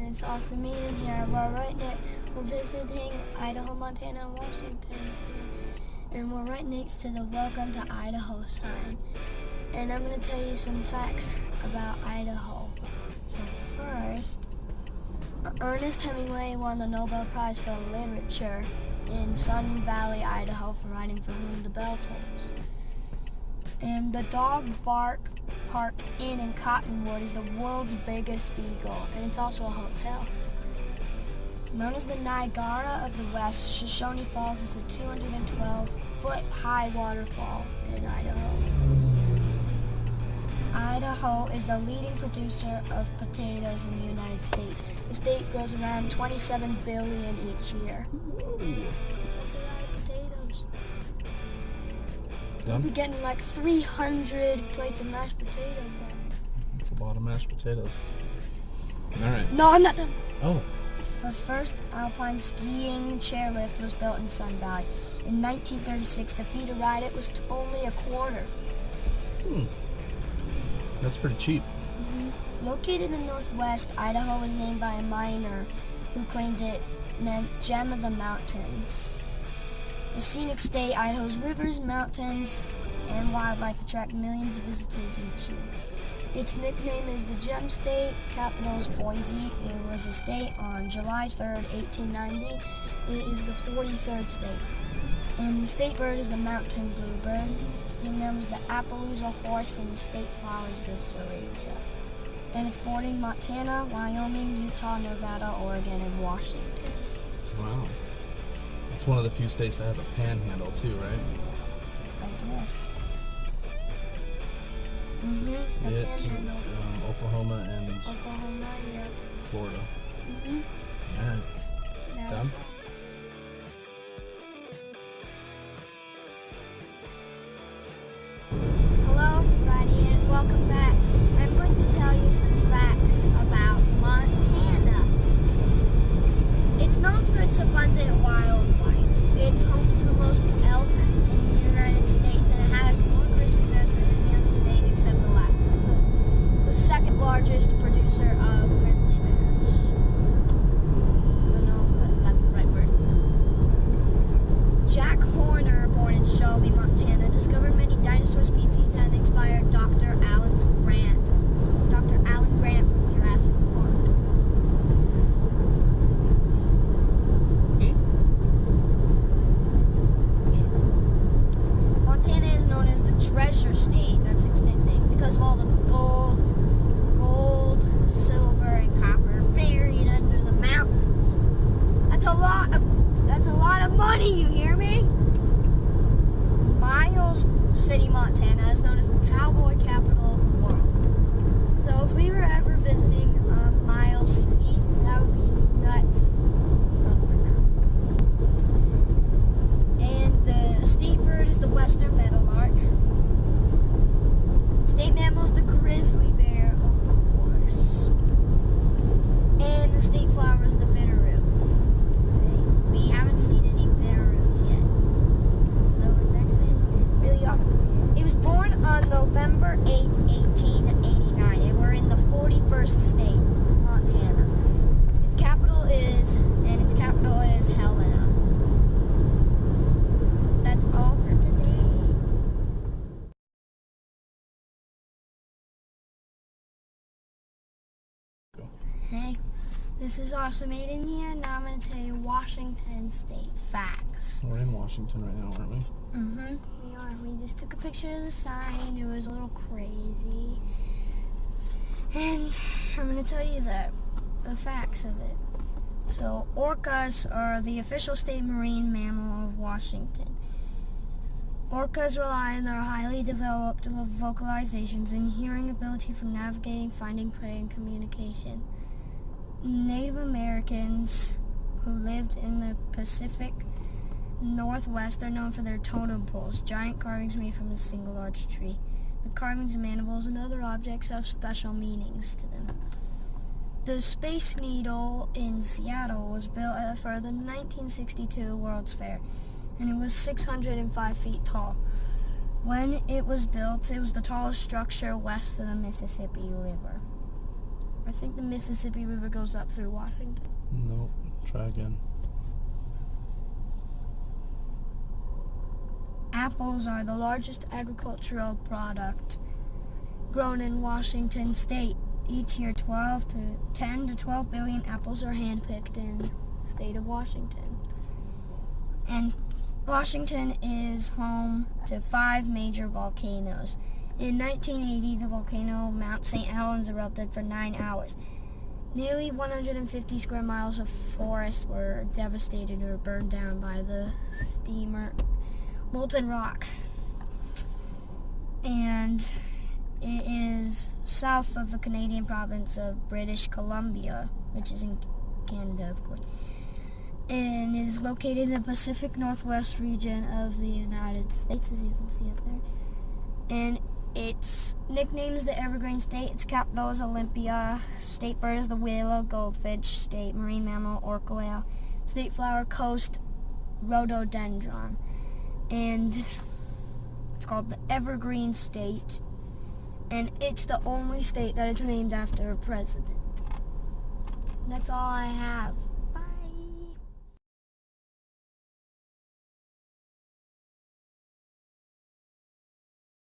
It's Ausome Aidyn here. We're visiting Idaho, Montana, and Washington. And we're right next to the Welcome to Idaho sign. And I'm going to tell you some facts about Idaho. So first, Ernest Hemingway won the Nobel Prize for Literature in Sun Valley, Idaho for writing For Whom the Bell Tolls. And the Dog Park Inn in Cottonwood is the world's biggest beagle, and it's also a hotel. Known as the Niagara of the West, Shoshone Falls is a 212-foot high waterfall in Idaho. Idaho is the leading producer of potatoes in the United States. The state grows around 27 billion each year. Whoa. That's a lot of potatoes. Done? We'll be getting like 300 plates of mashed potatoes then. That's a lot of mashed potatoes. All right. No, I'm not done. Oh. The first alpine skiing chairlift was built in Sun Valley. In 1936, the fee to ride it was only a quarter. That's pretty cheap. Located in the northwest, Idaho was named by a miner who claimed it meant gem of the mountains. The scenic state, Idaho's rivers, mountains, and wildlife attract millions of visitors each year. Its nickname is the Gem State. Capital is Boise. It was a state on July 3rd, 1890. It is the 43rd state. And the state bird is the mountain bluebird. State mammal is the Appaloosa horse, and the state flower is the cereja. And it's bordering Montana, Wyoming, Utah, Nevada, Oregon, and Washington. Wow. It's one of the few states that has a panhandle too, right? I guess. Oklahoma and Oklahoma, yep. Florida. All right. Now Done? Hello, everybody, and welcome back. I'm going to tell you some facts about Montana. It's known for its abundant wildlife. It's home to the most elk in the United States, and it has more grizzly bears than any other state except Alaska. So it's the second largest producer of grizzly bears. I don't know if that's the right word. Jack Horner, born in Shelby, Montana, discovered many dinosaur species and inspired Dr. Alan Grant from Jurassic Park. Montana is known as the Treasure State. That's its nickname because of all the gold, silver, and copper buried under the mountains. That's a lot of money. You hear me? Miles City, Montana is known as the cowboy capital of the world. So if we were ever visiting Miles City, that would be nuts. And the state bird is the western meadowlark. State mammal is the grizzly bear, of course. And the state flower is the bitterroot. We haven't seen any bitterroots yet. So it's actually really awesome. It was born on November 8, 1889, and we're in the 41st state, Montana. Its capital is Helena. That's all for today. Hey, this is Ausome Aidyn here. Now I'm going to tell you Washington State facts. We're in Washington right now, aren't we? We are. We just took a picture of the sign. It was a little crazy. And I'm going to tell you the facts of it. So, orcas are the official state marine mammal of Washington. Orcas rely on their highly developed vocalizations and hearing ability for navigating, finding prey, and communication. Native Americans who lived in the Pacific Northwest are known for their totem poles, giant carvings made from a single large tree. The carvings, mandibles, and other objects have special meanings to them. The Space Needle in Seattle was built for the 1962 World's Fair, and it was 605 feet tall. When it was built, it was the tallest structure west of the Mississippi River. I think the Mississippi River goes up through Washington. Nope. Try again. Apples are the largest agricultural product grown in Washington state. Each year, 10 to 12 billion apples are handpicked in the state of Washington. And Washington is home to 5 major volcanoes. In 1980, the volcano Mount St. Helens erupted for 9 hours. Nearly 150 square miles of forest were devastated or burned down by the steamer molten rock. And it is south of the Canadian province of British Columbia, which is in Canada, of course. And it is located in the Pacific Northwest region of the United States, as you can see up there. And its nickname is the Evergreen State. Its capital is Olympia. State bird is the willow goldfinch. State marine mammal, orca whale. State flower, coast rhododendron. And it's called the Evergreen State. And it's the only state that is named after a president. That's all I have.